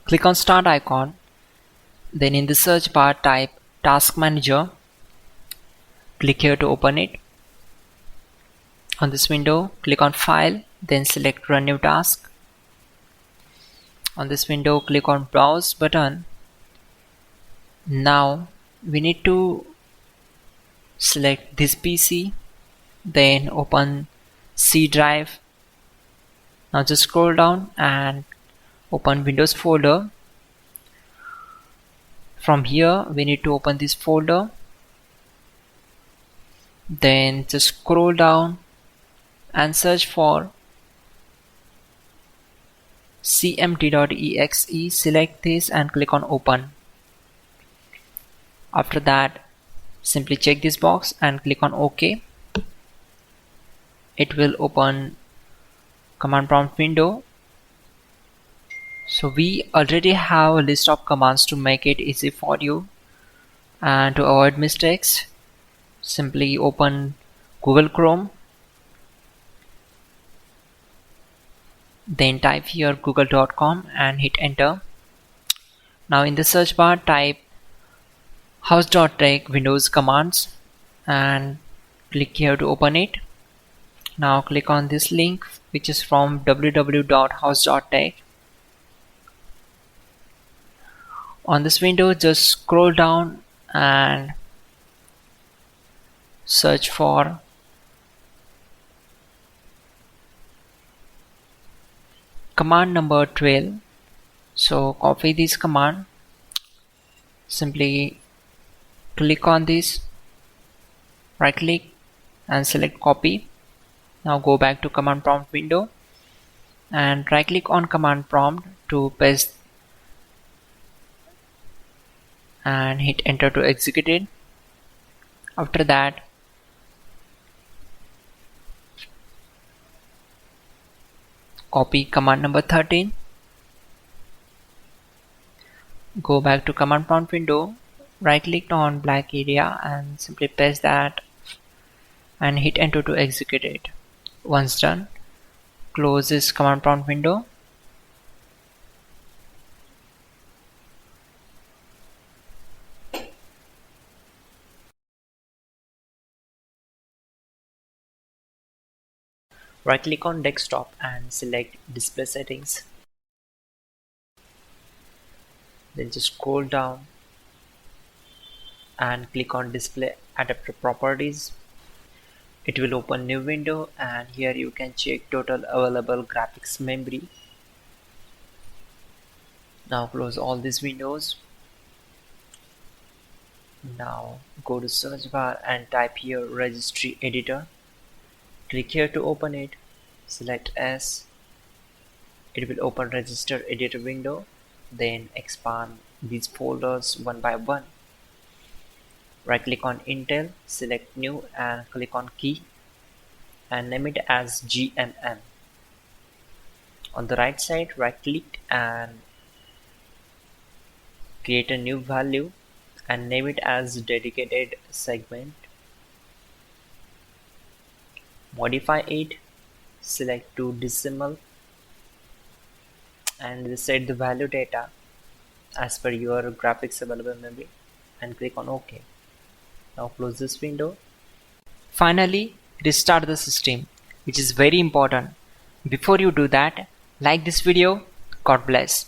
Click on Start icon, then in the search bar type Task Manager. Click here to open it. On this window, click on File, then select Run New Task. On this window, click on Browse button. Now we need to select this PC, then open C drive. Now just scroll down and open Windows folder. From here we need to open this folder, then just scroll down and search for cmd.exe. Select this and click on open. After that, simply check this box and click on OK. It will open command prompt window. So we already have a list of commands to make it easy for you, and to avoid mistakes, simply open Google Chrome, then type here google.com and hit enter. Now in the search bar type hows.tech Windows commands and click here to open it. Now click on this link, which is from www.hows.tech. On this window, just scroll down and search for command number 12. So copy this command, simply click on this, right click and select copy. Now go back to command prompt window and right click on command prompt to paste and hit enter to execute it. After that, copy command number 13, go back to command prompt window, right click on black area and simply paste that and hit enter to execute it. Once done, close this command prompt window. Right click on desktop and select display settings. Then just scroll down and click on display adapter properties. It will open new window and here you can check total available graphics memory. Now close all these windows. Now go to search bar and type here registry editor. Click here to open it, select S. It will open register editor window, then expand these folders one by one. Right click on Intel, select new and click on key and name it as GMM. On the right side, right click and create a new value and name it as dedicated segment. Modify it, select to decimal and set the value data as per your graphics available memory and click on OK. Now close this window. Finally, restart the system, which is very important. Before you do that, like this video. God bless.